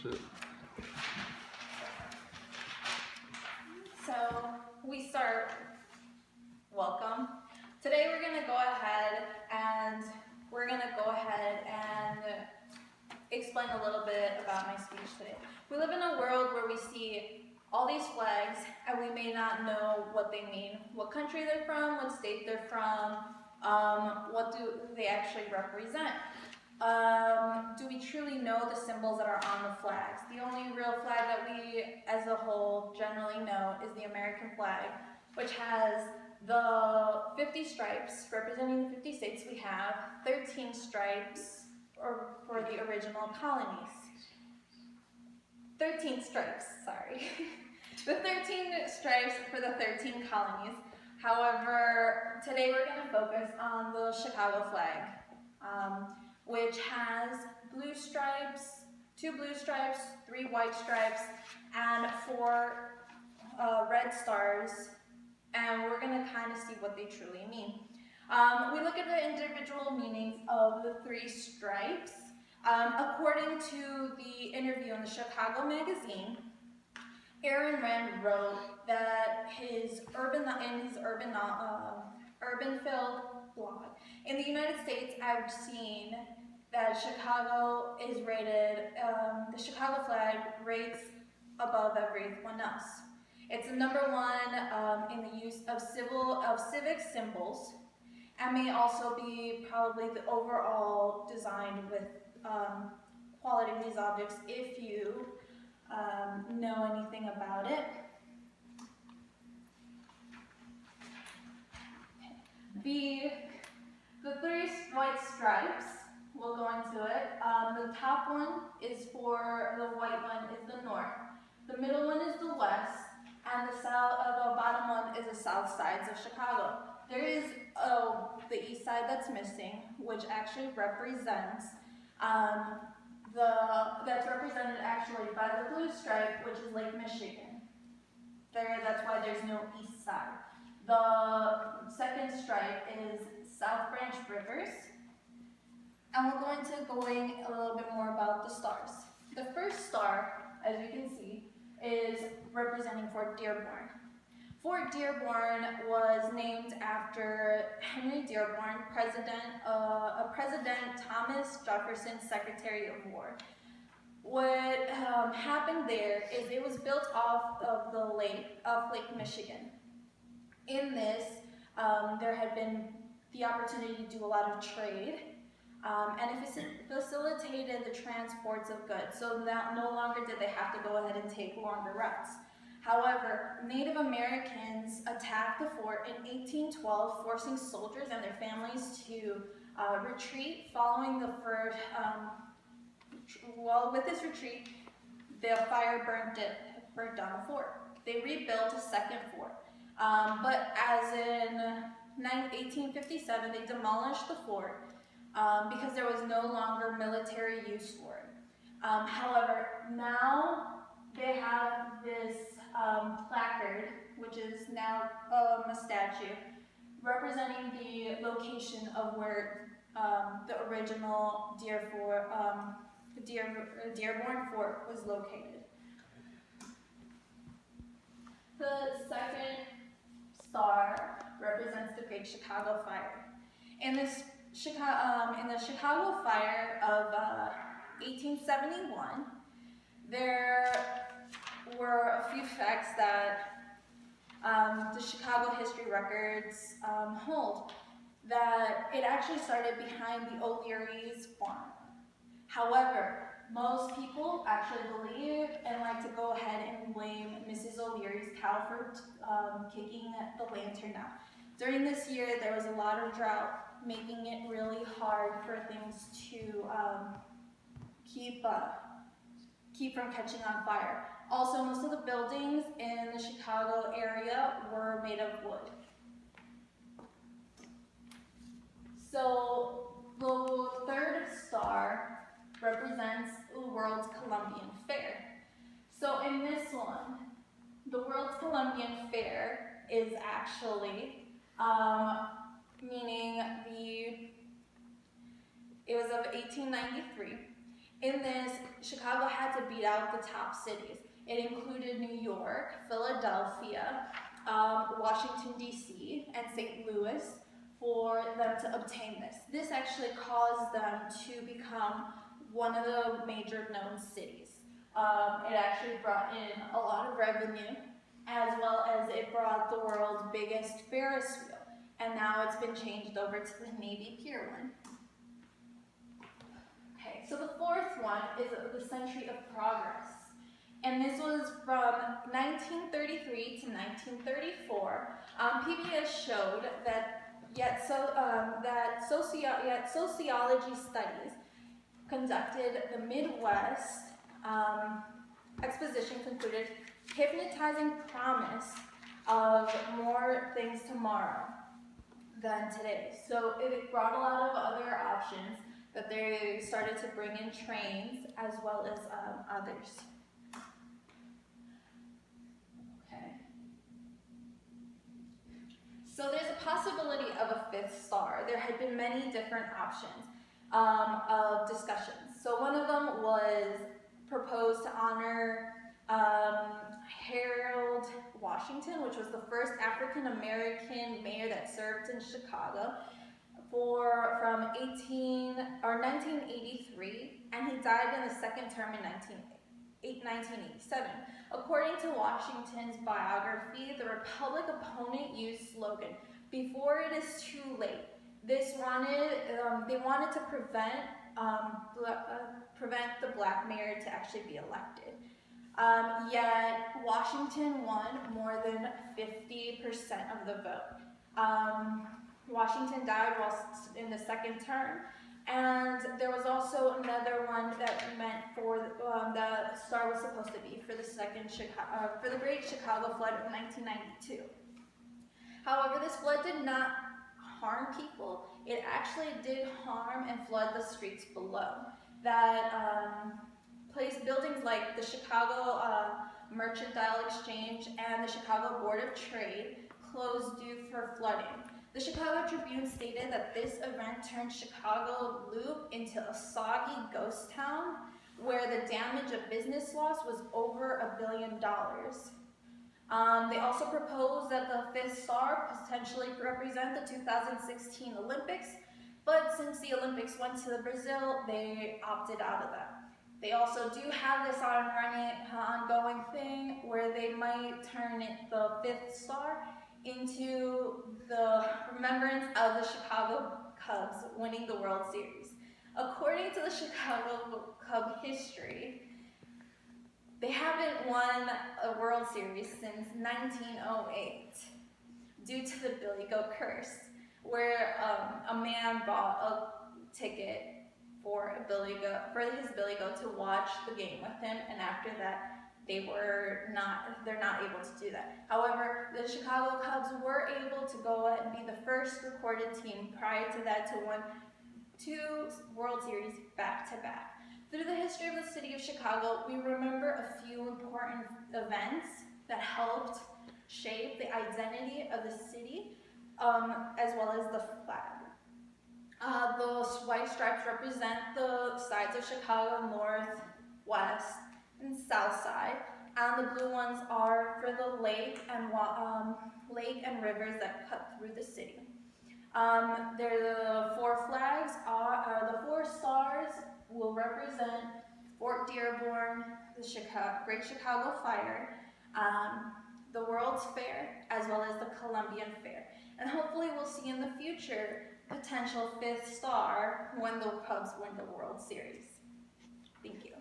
Sit. So we start, welcome. Today we're going to go ahead and explain a little bit about my speech today. We live in a world where we see all these flags and we may not know what they mean, what country they're from, what state they're from, what do they actually represent. Do we truly know the symbols that are on the flags? The only real flag that we as a whole generally know is the American flag, which has the 50 stripes representing the 50 states we have, 13 stripes for the original colonies. 13 stripes, sorry. The 13 stripes for the 13 colonies. However, today we're going to focus on the Chicago flag, which has blue stripes, 2 blue stripes, 3 white stripes, and 4 red stars, and we're going to kind of see what they truly mean. We look at the individual meanings of the 3 stripes. According to the interview in the Chicago Magazine, Aaron Rand wrote that in his urban-filled blog, in the United States, I've seen that Chicago is rated, the Chicago flag rates above everyone else. It's number 1 in the use of civic symbols, and may also be probably the overall design with quality of these objects if you know anything about it. The 3 white stripes, we'll go into it. The top one is for the white one is the north. The middle one is the west, and the bottom one is the south sides of Chicago. There is the east side that's missing, which actually represents that's represented actually by the blue stripe, which is Lake Michigan. That's why there's no east side. The second stripe is South Branch Rivers, and we're going a little bit more about the stars. The first star, as you can see, is representing Fort Dearborn. Fort Dearborn was named after Henry Dearborn, President Thomas Jefferson Secretary of War. What happened there is it was built off of Lake Michigan. In this, there had been the opportunity to do a lot of trade, and it facilitated the transports of goods. So now no longer did they have to go ahead and take longer routes. However, Native Americans attacked the fort in 1812, forcing soldiers and their families to retreat. Following the first, with this retreat, the fire burnt down the fort. They rebuilt a second fort, but as in 1857, they demolished the fort because there was no longer military use for it. However, now they have this placard, which is now a statue, representing the location of where the original Dearborn Fort was located. The second star represents the Great Chicago Fire. In the Chicago Fire of 1871, there were a few facts that the Chicago history records hold. That it actually started behind the O'Leary's farm. However, most people actually believe and like to go ahead and blame Mrs. O'Leary's cow for kicking the lantern out. During this year, there was a lot of drought, making it really hard for things to keep from catching on fire. Also, most of the buildings in the Chicago area were made of wood. So the third star represents the World's Columbian Fair. So in this one, the World's Columbian Fair is actually meaning it was of 1893. In this, Chicago had to beat out the top cities. It included New York, Philadelphia, Washington, D.C., and St. Louis for them to obtain this. This actually caused them to become one of the major known cities. It actually brought in a lot of revenue, as well as it brought the world's biggest Ferris wheel, and now it's been changed over to the Navy Pier one. Okay, so the fourth one is the Century of Progress, and this was from 1933 to 1934. PBS showed that sociology studies conducted the Midwest exposition concluded hypnotizing promise of more things tomorrow than today. So it brought a lot of other options that they started to bring in trains as well as others. Okay. So there's a possibility of a fifth star. There had been many different options of discussions. So one of them was proposed to honor Harold Washington, which was the first African-American mayor that served in Chicago from 1983, and he died in the second term in 1987. According to Washington's biography, the Republic opponent used slogan, "Before it is too late." They wanted to prevent the black mayor to actually be elected. Yet Washington won more than 50% of the vote. Washington died while in the second term, and there was also another one that meant for the star was supposed to be for the for the Great Chicago Flood of 1992. However, this flood did not harm people. It actually did harm and flood the streets below. That placed buildings like the Chicago Mercantile Exchange and the Chicago Board of Trade closed due for flooding. The Chicago Tribune stated that this event turned Chicago Loop into a soggy ghost town where the damage of business loss was over $1 billion. They also proposed that the fifth star potentially represent the 2016 Olympics, but since the Olympics went to Brazil, they opted out of that. They also do have this ongoing thing where they might turn the fifth star into the remembrance of the Chicago Cubs winning the World Series. According to the Chicago Cub history, they haven't won a World Series since 1908 due to the Billy Goat curse, where a man bought a ticket for his Billy Goat to watch the game with him, and after that, they're not able to do that. However, the Chicago Cubs were able to go and be the first recorded team prior to that to win 2 World Series back-to-back. Through the history of the city of Chicago, we remember a few important events that helped shape the identity of the city, as well as the flag. The white stripes represent the sides of Chicago, north, west, and south side, and the blue ones are for the lake and rivers that cut through the city. The 4 flags the 4 stars will represent Fort Dearborn, the Great Chicago Fire, the World's Fair, as well as the Columbian Fair. And hopefully we'll see in the future potential 5th star when the Cubs win the World Series. Thank you.